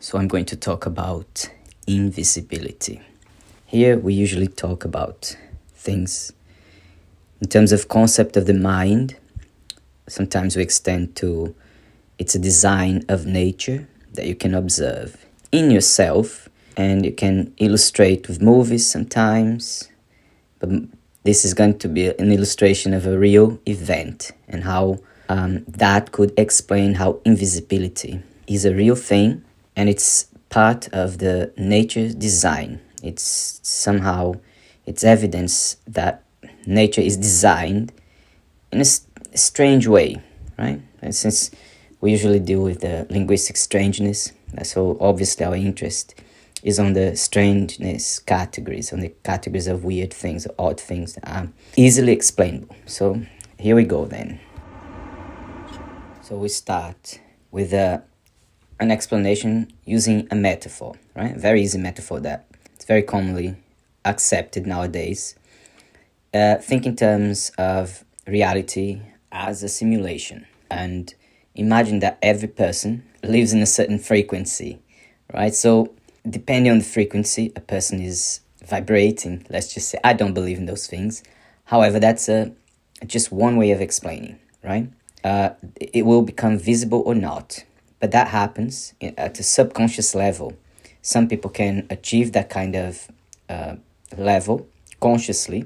So I'm going to talk about invisibility. Here we usually talk about things in terms of concept of the mind. Sometimes we extend to it's a design of nature that you can observe in yourself, and you can illustrate with movies sometimes. But this is going to be an illustration of a real event and how that could explain how invisibility is a real thing, and it's part of the nature design. It's evidence that nature is designed in a strange way, right? And since we usually deal with the linguistic strangeness, so obviously our interest is on the strangeness categories, on the categories of weird things, odd things that are easily explainable. So here we go then. So we start with an explanation using a metaphor, right? A very easy metaphor that it's very commonly accepted nowadays. Think in terms of reality as a simulation, and imagine that every person lives in a certain frequency, right? So depending on the frequency a person is vibrating, let's just say, I don't believe in those things. However, that's just one way of explaining, right? It will become visible or not, but that happens at a subconscious level. Some people can achieve that kind of level consciously,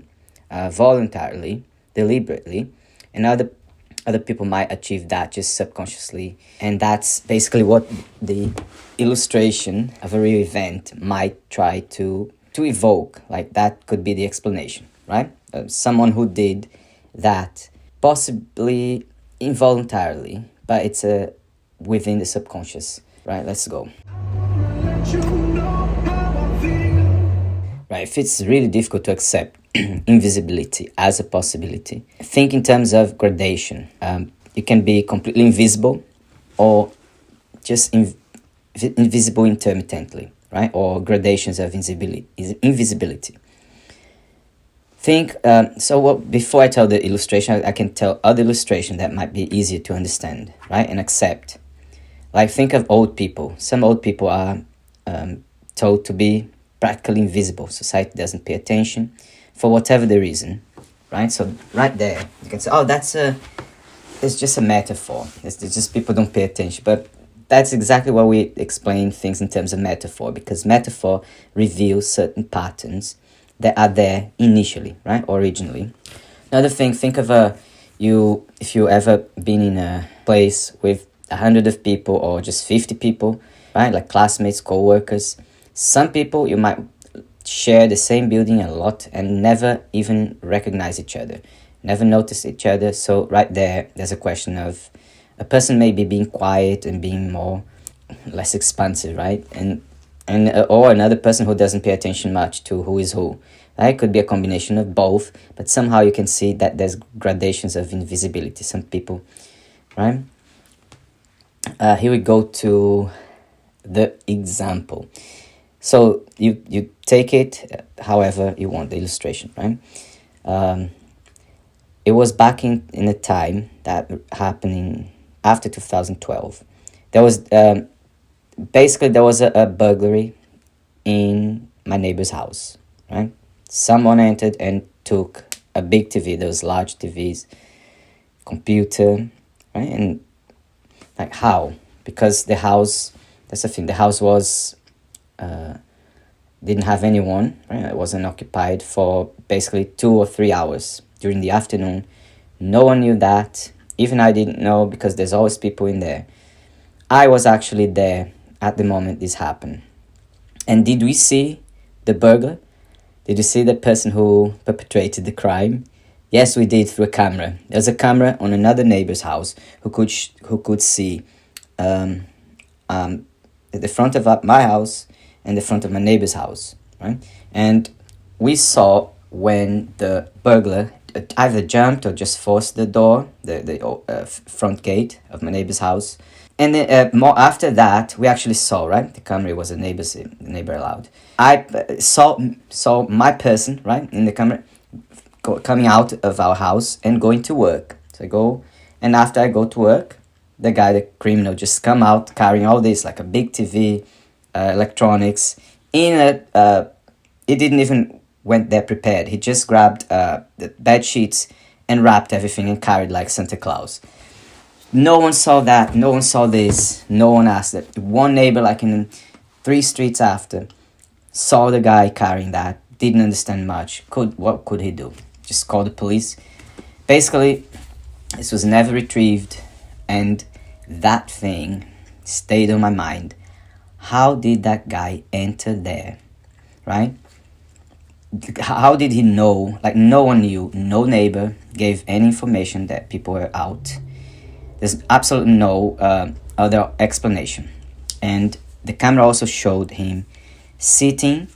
voluntarily, deliberately, and other people might achieve that just subconsciously. And that's basically what the illustration of a real event might try to evoke. Like, that could be the explanation, right? Someone who did that, possibly involuntarily, but it's within the subconscious, right? Let's go. Right, if it's really difficult to accept invisibility as a possibility, think in terms of gradation. You can be completely invisible, or just invisible intermittently, right? Or gradations of invisibility. Think, before I tell the illustration, I can tell other illustration that might be easier to understand, right? And accept. Like, think of old people. Some old people are told to be practically invisible. Society doesn't pay attention for whatever the reason, right? So right there, you can say, oh, it's just a metaphor. It's just people don't pay attention. But that's exactly why we explain things in terms of metaphor, because metaphor reveals certain patterns that are there initially, right? Originally. Another thing, think of if you ever been in a place with 100 of people or just 50 people, right? Like classmates, co-workers. Some people you might share the same building a lot and never even recognize each other, never notice each other. So right there's a question of a person maybe being quiet and being less expansive, right? And or another person who doesn't pay attention much to who is who. Right? It could be a combination of both, but somehow you can see that there's gradations of invisibility. Some people, right? Here we go to the example. So you take it however you want, the illustration, right? It was back in a time that happening after 2012. There was a burglary in my neighbor's house, right? Someone entered and took a big TV, those large TVs, computer, right? And like, how? Because the house, that's the thing, the house was didn't have anyone, right? It wasn't occupied for basically 2 or 3 hours during the afternoon. No one knew that. Even I didn't know, because there's always people in there. I was actually there at the moment this happened. And did we see the burglar? Did you see the person who perpetrated the crime? Yes, we did, through a camera. There's a camera on another neighbor's house who could see the front of my house and the front of my neighbor's house, right? And we saw when the burglar either jumped or just forced the door, the front gate of my neighbor's house. And then more after that, we actually saw, right? The camera was the neighbor allowed. I saw my person, right, in the camera, coming out of our house and going to work. So I go, and after I go to work, the criminal, just come out carrying all this, like a big TV, electronics. He didn't even went there prepared. He just grabbed the bed sheets and wrapped everything and carried like Santa Claus. No one saw that. No one saw this. No one asked it. One neighbor, like in 3 streets after, saw the guy carrying that. Didn't understand much. What could he do? Just call the police. Basically, this was never retrieved, and that thing stayed on my mind. How did that guy enter there, right? How did he know? Like, no one knew. No neighbor gave any information that people were out. There's absolutely no other explanation. And the camera also showed him sitting,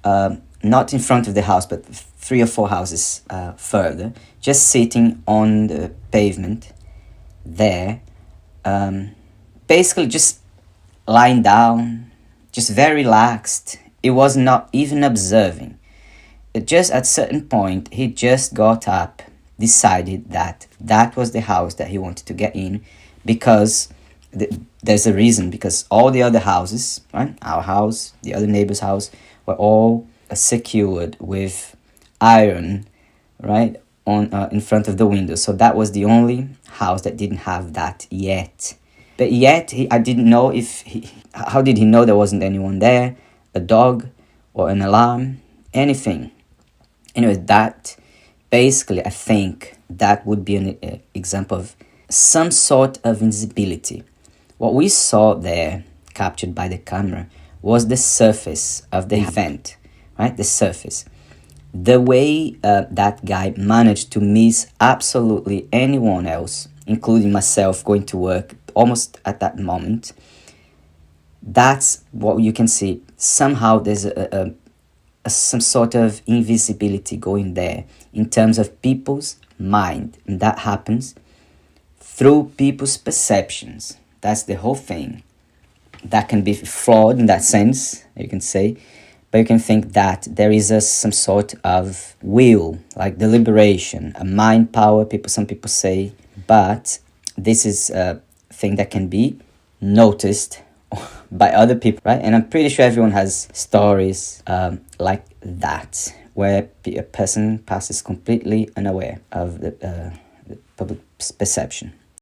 not in front of the house, but 3 or 4 houses further, just sitting on the pavement there, basically just lying down, just very relaxed. He was not even observing. Just at a certain point, he just got up, decided that that was the house that he wanted to get in, because there's a reason, because all the other houses, right, our house, the other neighbor's house, were all secured with iron, right, on in front of the window. So that was the only house that didn't have that yet. But yet, I didn't know how did he know there wasn't anyone there, a dog or an alarm, anything. Anyway, that basically, I think that would be an example of some sort of invisibility. What we saw there, captured by the camera, was the surface of the event, right? The surface. The way that guy managed to miss absolutely anyone else, including myself going to work almost at that moment, that's what you can see. Somehow there's some sort of invisibility going there in terms of people's mind, and that happens through people's perceptions. That's the whole thing. That can be flawed in that sense, you can say, but you can think that there is some sort of will, like deliberation, a mind power, some people say, but this is a thing that can be noticed by other people, right? And I'm pretty sure everyone has stories like that, where a person passes completely unaware of the public perception.